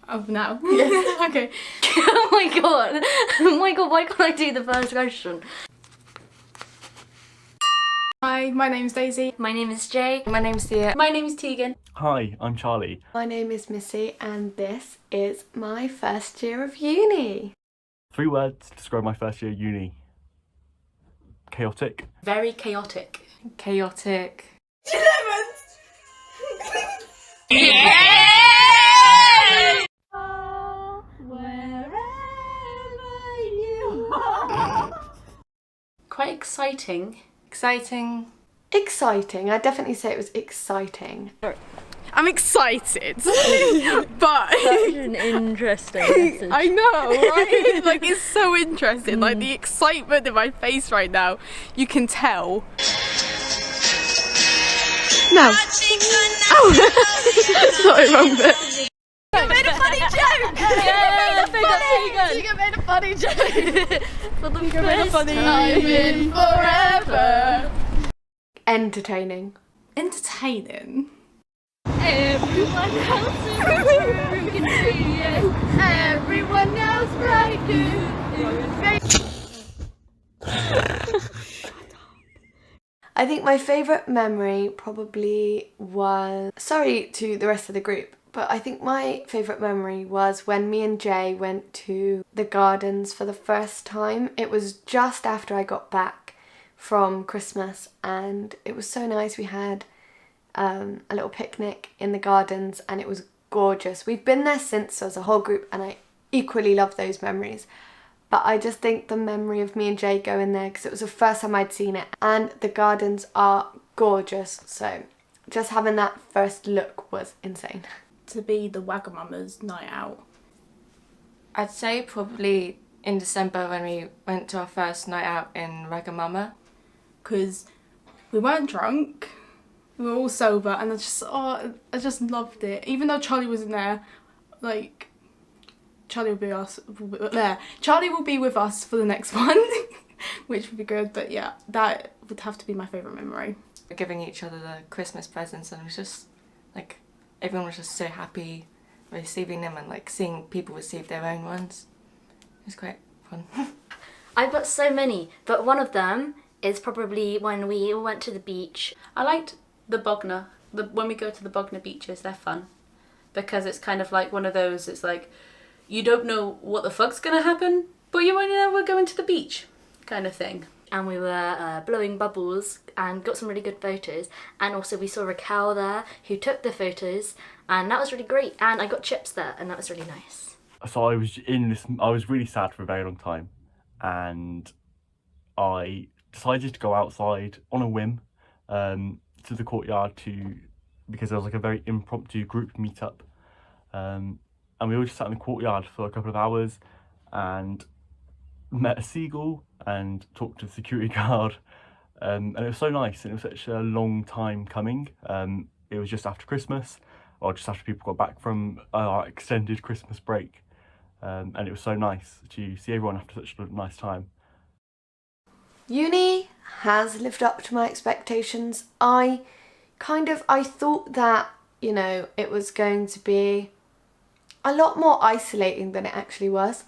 Of now? Yes. Okay. Oh my god. Oh my god, why can't I do the first question? Hi, my name's Daisy. My name is Jay. My name's Thea. My name is Tiegen. Hi, I'm Charlie. My name is Missy, and this is my first year of uni. 3 words to describe my first year at uni. Chaotic. Very chaotic. Chaotic. Quite exciting. Exciting. Exciting. I'd definitely say it was exciting. I'm excited, but Such an interesting message. I know, right? Like, it's so interesting. Like, the excitement in my face right now, you can tell. No. Oh, sorry, wrong bit. You made a funny joke! Yeah, You made a funny joke. For the You made a first funny time. time in forever. Entertaining. Entertaining. Everyone else in the room can see it. Everyone else right I think my favourite memory probably was... Sorry to the rest of the group, but I think my favourite memory was when me and Jay went to the gardens for the first time. It was just after I got back from Christmas and it was so nice. We had a little picnic in the gardens and it was gorgeous. We've been there since as a whole group and I equally love those memories. But I just think the memory of me and Jay going there, because it was the first time I'd seen it, and the gardens are gorgeous, so just having that first look was insane. To be the Wagamama's night out. I'd say probably in December when we went to our first night out in Wagamama. Because we weren't drunk, we were all sober, and I just loved it. Even though Charlie wasn't there, like, Charlie will be with us for the next one, which would be good. But yeah, that would have to be my favourite memory. Giving each other the Christmas presents, and it was just like everyone was just so happy receiving them and like seeing people receive their own ones. It was quite fun. I've got so many, but one of them is probably when we all went to the beach. I liked the Bognor. When we go to the Bognor beaches, they're fun. Because it's kind of like one of those, it's like, you don't know what the fuck's gonna happen, but you already know we're going to the beach, kind of thing. And we were blowing bubbles and got some really good photos. And also we saw Raquel there who took the photos and that was really great. And I got chips there and that was really nice. So I was really sad for a very long time and I decided to go outside on a whim to the courtyard because there was like a very impromptu group meetup. And we all just sat in the courtyard for a couple of hours and met a seagull and talked to the security guard. And it was so nice and it was such a long time coming. It was just after Christmas, or just after people got back from our extended Christmas break. And it was so nice to see everyone after such a nice time. Uni has lived up to my expectations. I thought that, you know, it was going to be a lot more isolating than it actually was.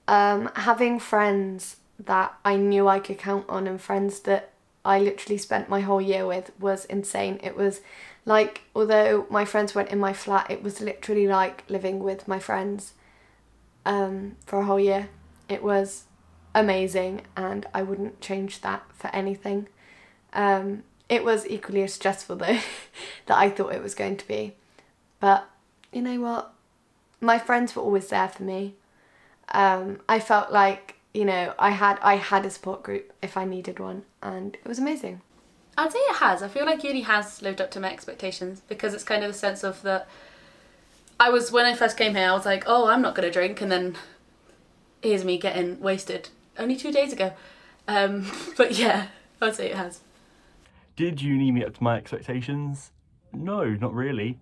Having friends that I knew I could count on and friends that I literally spent my whole year with was insane. It was like, although my friends weren't in my flat, it was literally like living with my friends for a whole year. It was amazing and I wouldn't change that for anything. It was equally as stressful though that I thought it was going to be. But you know what? My friends were always there for me. I felt like, you know, I had a support group if I needed one, and it was amazing. I'd say it has. I feel like uni has lived up to my expectations because it's kind of the sense of that when I first came here, I was like, oh, I'm not going to drink, and then here's me getting wasted only 2 days ago. But yeah, I'd say it has. Did uni meet up to my expectations? No, not really.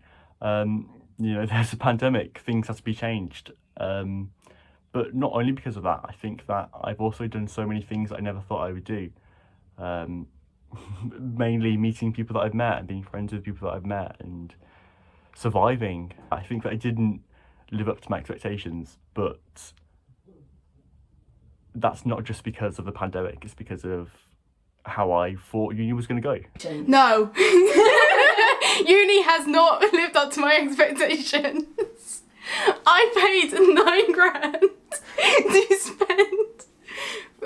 You know, there's a pandemic, things have to be changed. But not only because of that, I think that I've also done so many things that I never thought I would do. Mainly meeting people that I've met and being friends with people that I've met and surviving. I think that I didn't live up to my expectations, but that's not just because of the pandemic, it's because of how I thought uni was going to go. No. Uni has not lived up to my expectations. I paid £9,000 to spend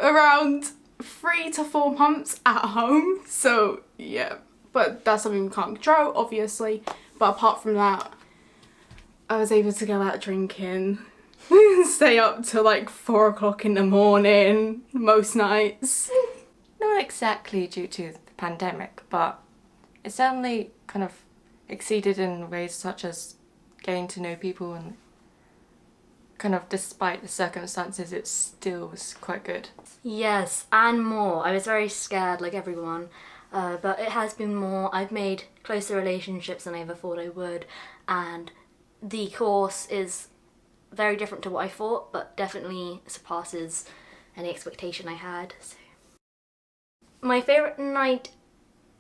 around 3 to 4 months at home. So yeah, but that's something we can't control, obviously. But apart from that, I was able to go out drinking, stay up till like 4 o'clock in the morning most nights. Not exactly due to the pandemic, but it certainly kind of exceeded in ways such as getting to know people, and kind of despite the circumstances it still was quite good. Yes, and more. I was very scared like everyone, but it has been more. I've made closer relationships than I ever thought I would, and the course is very different to what I thought, but definitely surpasses any expectation I had. So. My favourite night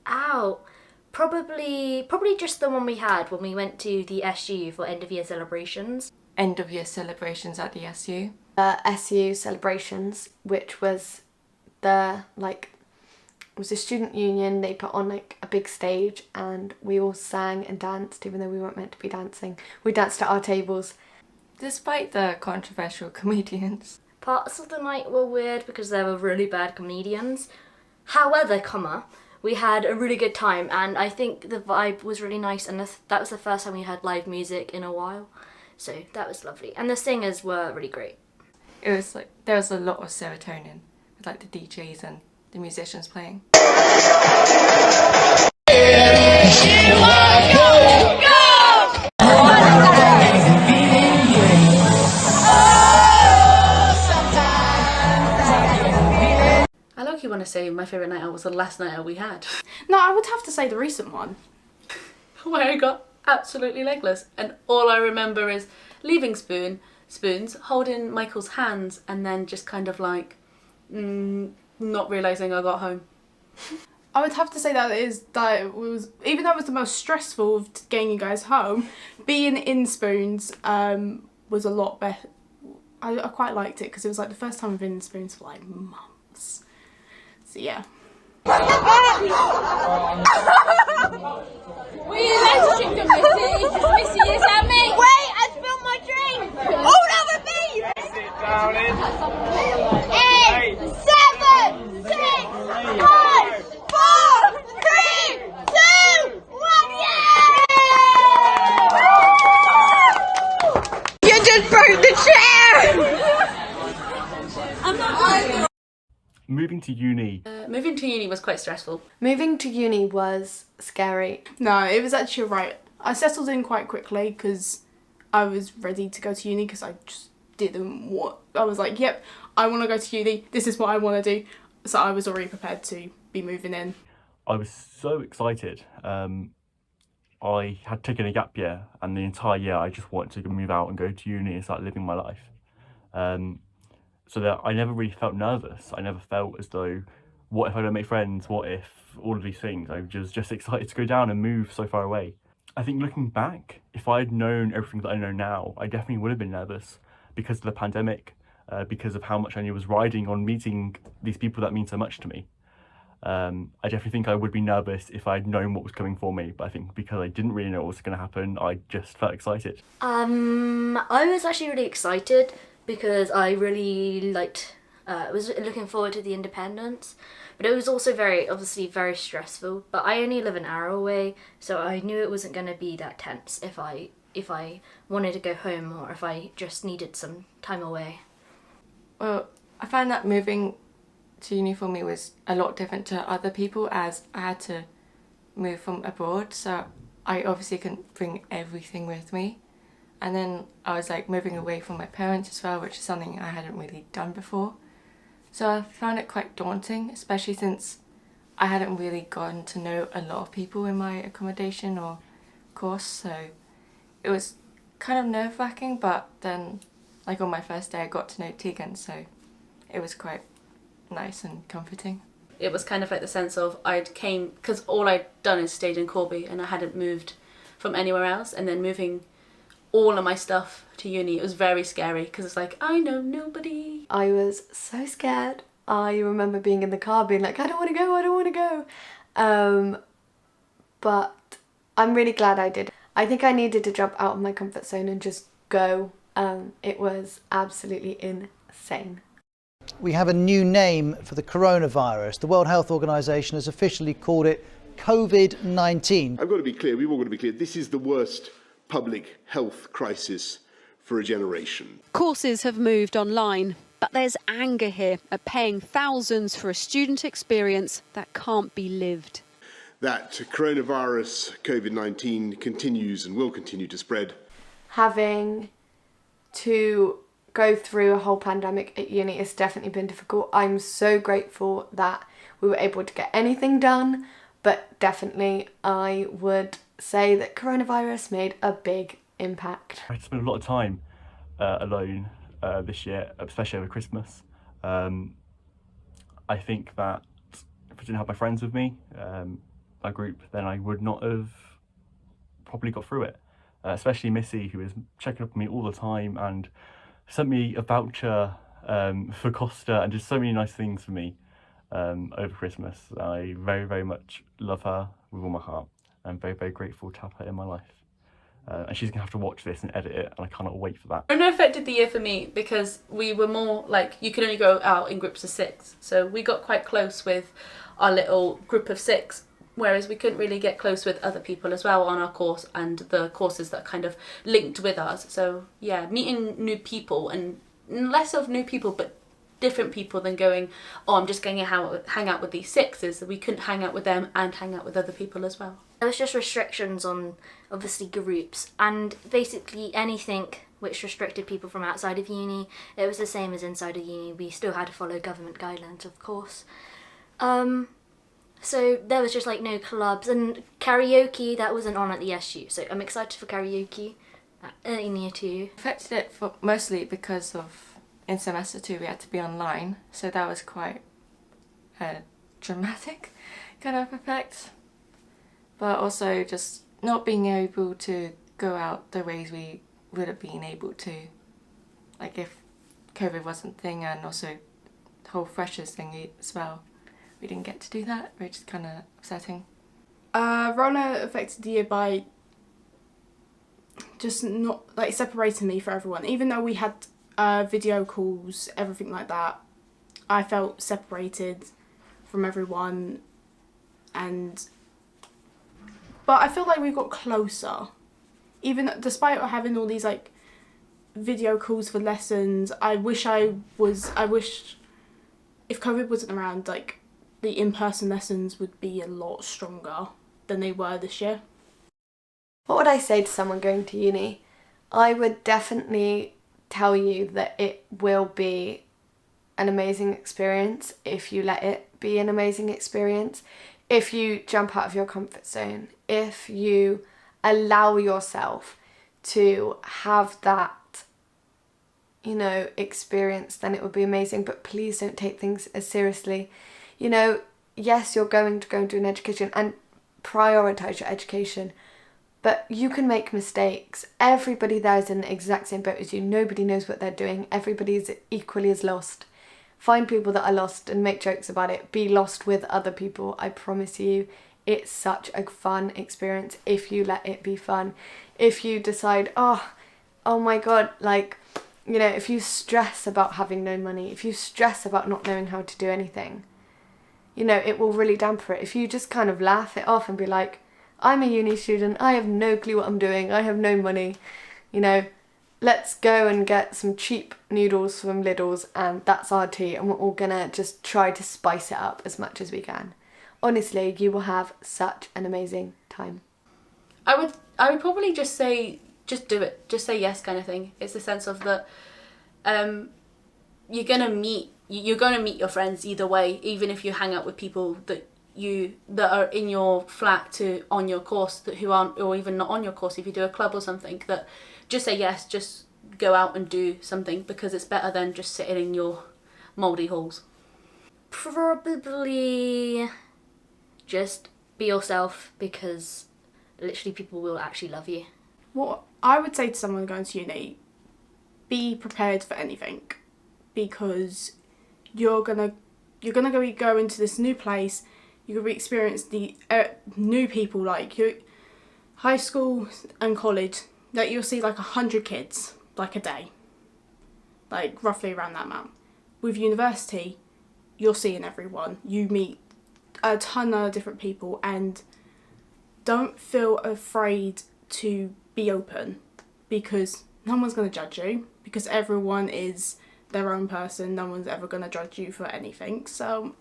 out, probably just the one we had when we went to the SU for end of year celebrations. End of year celebrations at the SU. SU celebrations, which was it was a student union. They put on like a big stage and we all sang and danced, even though we weren't meant to be dancing. We danced at our tables. Despite the controversial comedians. Parts of the night were weird because there were really bad comedians. However, we had a really good time, and I think the vibe was really nice, and that was the first time we had live music in a while, so that was lovely. And the singers were really great. It was like there was a lot of serotonin with like the DJs and the musicians playing. I want to say my favourite night out was the last night out we had. No, I would have to say the recent one. Where I got absolutely legless, and all I remember is leaving spoons, holding Michael's hands, and then just kind of like not realising I got home. I would have to say that it was, even though it was the most stressful of getting you guys home, being in Spoons was a lot better. I quite liked it because it was like the first time I've been in Spoons for like months. So yeah. We electric the Missy. Missy is at me. Wait, I spilled my drink. Oh, that would be. Sit down in. 8, 7, 6, 5, 4, 3, 2, 1. Yeah! You just broke the chair. I'm not. Moving to uni. Moving to uni was quite stressful. Moving to uni was scary. No, it was actually right. I settled in quite quickly because I was ready to go to uni because I just didn't want... I was like, yep, I want to go to uni. This is what I want to do. So I was already prepared to be moving in. I was so excited. I had taken a gap year, and the entire year I just wanted to move out and go to uni and start living my life. So that I never really felt nervous. I never felt as though, what if I don't make friends? What if all of these things? I was just excited to go down and move so far away. I think looking back, if I had known everything that I know now, I definitely would have been nervous because of the pandemic, because of how much I knew was riding on meeting these people that mean so much to me. I definitely think I would be nervous if I'd known what was coming for me, but I think because I didn't really know what was going to happen, I just felt excited. I was actually really excited because I really was looking forward to the independence, but it was also obviously very stressful. But I only live an hour away, so I knew it wasn't going to be that tense if I wanted to go home or if I just needed some time away. Well, I found that moving to uni for me was a lot different to other people, as I had to move from abroad, so I obviously couldn't bring everything with me. And then I was like moving away from my parents as well, which is something I hadn't really done before. So I found it quite daunting, especially since I hadn't really gotten to know a lot of people in my accommodation or course, so it was kind of nerve-wracking. But then, like on my first day, I got to know Tiegen, so it was quite nice and comforting. It was kind of like the sense of because all I'd done is stayed in Corby and I hadn't moved from anywhere else, and then moving all of my stuff to uni. It was very scary because it's like, I know nobody. I was so scared. I remember being in the car being like, I don't want to go, I don't want to go. But I'm really glad I did. I think I needed to jump out of my comfort zone and just go. It was absolutely insane. We have a new name for the coronavirus. The World Health Organization has officially called it COVID-19. I've got to be clear, we've all got to be clear, this is the worst public health crisis for a generation. Courses have moved online, but there's anger here at paying thousands for a student experience that can't be lived. That coronavirus, COVID-19, continues and will continue to spread. Having to go through a whole pandemic at uni has definitely been difficult. I'm so grateful that we were able to get anything done, but definitely I would say that coronavirus made a big impact. I spent a lot of time alone this year, especially over Christmas. I think that if I didn't have my friends with me, my group, then I would not have probably got through it. Especially Missy, who was checking up on me all the time and sent me a voucher for Costa and just so many nice things for me over Christmas. I very, very much love her with all my heart. I'm very, very grateful to have her in my life. And she's gonna have to watch this and edit it, and I cannot wait for that. Corona affected the year for me because we were more like, you could only go out in groups of 6. So we got quite close with our little group of 6, whereas we couldn't really get close with other people as well on our course and the courses that kind of linked with us. So yeah, meeting new people, and less of new people but different people than going, oh, I'm just going to hang out with these 6s. We couldn't hang out with them and hang out with other people as well. There was just restrictions on, obviously, groups, and basically anything which restricted people from outside of uni. It was the same as inside of uni. We still had to follow government guidelines, of course. So there was just like no clubs, and karaoke, that wasn't on at the SU. So I'm excited for karaoke in year 2. Affected it mostly because of in semester 2 we had to be online, so that was quite a dramatic kind of effect. But also just not being able to go out the ways we would have been able to, like if COVID wasn't a thing, and also the whole freshers thing as well. We didn't get to do that, which is kind of upsetting. Rona affected the year by just not like separating me from everyone. Even though we had video calls, everything like that, I felt separated from everyone, but I feel like we got closer. Even despite having all these like video calls for lessons, I wish if COVID wasn't around, like the in-person lessons would be a lot stronger than they were this year. What would I say to someone going to uni? I would definitely tell you that it will be an amazing experience if you let it be an amazing experience. If you jump out of your comfort zone, if you allow yourself to have that, experience, then it would be amazing. But please don't take things as seriously. Yes, you're going to go and do an education and prioritise your education, but you can make mistakes. Everybody there is in the exact same boat as you. Nobody knows what they're doing. Everybody is equally as lost. Find people that are lost and make jokes about it. Be lost with other people. I promise you, it's such a fun experience if you let it be fun. If you decide, oh my God, if you stress about having no money, if you stress about not knowing how to do anything, it will really damper it. If you just kind of laugh it off and be like, I'm a uni student, I have no clue what I'm doing, I have no money, let's go and get some cheap noodles from Lidl's and that's our tea, and we're all gonna just try to spice it up as much as we can. Honestly, you will have such an amazing time. I would probably just say, just do it, just say yes kind of thing. It's the sense of that you're gonna meet your friends either way, even if you hang out with people that are in your flat on your course who aren't, or even not on your course. If you do a club or something, that just say yes, just go out and do something, because it's better than just sitting in your mouldy halls. Probably just be yourself, because literally people will actually love you. What I would say to someone going to uni, be prepared for anything, because you're gonna go into this new place. You're gonna experience the new people, like your high school and college. That you'll see like 100 kids like a day, like roughly around that amount. With university, you're seeing everyone. You meet a ton of different people, and don't feel afraid to be open, because no one's going to judge you, because everyone is their own person. No one's ever going to judge you for anything. So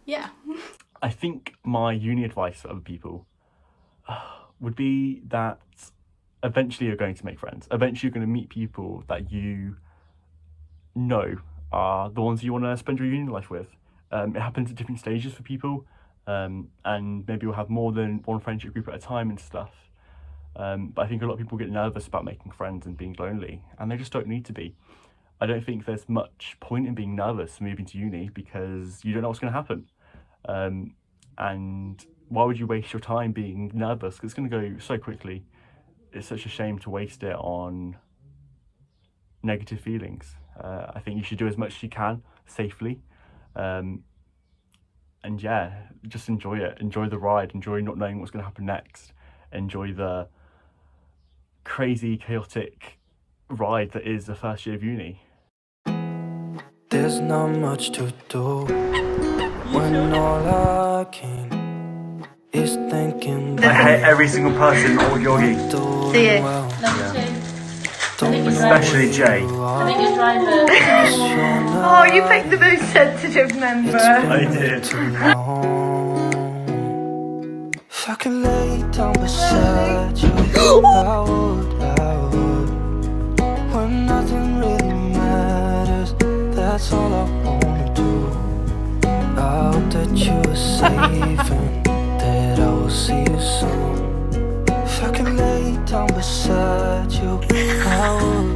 yeah. I think my uni advice for other people would be that eventually you're going to make friends. Eventually you're going to meet people that you know are the ones you want to spend your uni life with. It happens at different stages for people, and maybe you'll have more than one friendship group at a time and stuff. But I think a lot of people get nervous about making friends and being lonely, and they just don't need to be. I don't think there's much point in being nervous moving to uni, because you don't know what's going to happen. And why would you waste your time being nervous? Because it's going to go so quickly. It's such a shame to waste it on negative feelings. I think you should do as much as you can safely. And yeah, just enjoy it. Enjoy the ride. Enjoy not knowing what's going to happen next. Enjoy the crazy, chaotic ride that is the first year of uni. There's not much to do when all I can is thinking. I hate every single person in all your uni. Thea. Especially Jay. I think you're driving. Oh, you picked the most sensitive member. I did. If I could lay down beside you, I would. When nothing really matters, that's all I wanna do. I hope that you are safe and that I will see you soon. If I could lay down beside you, I would.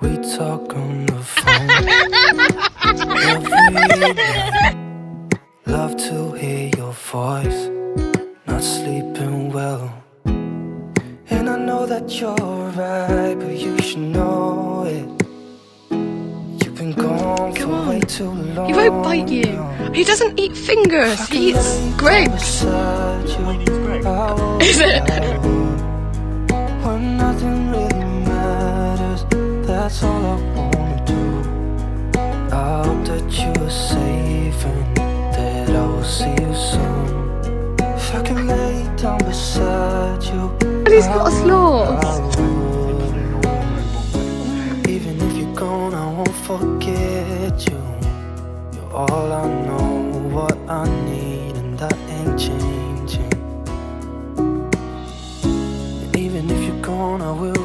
We talk on the phone every night. Love to hear your voice. Not sleeping well, and I know that you're right, but you should know it. You've been gone for way too long. He won't bite you. He doesn't eat fingers. He eats grapes. Is it? When nothing really matters, that's all I wanna do. I hope that you are safe and that I will see you soon. If I can lay down beside you, But he's got a sloth. even if you're gone, I won't forget you. You're all I know, what I need, and that ain't changing. And even if you're gone, I will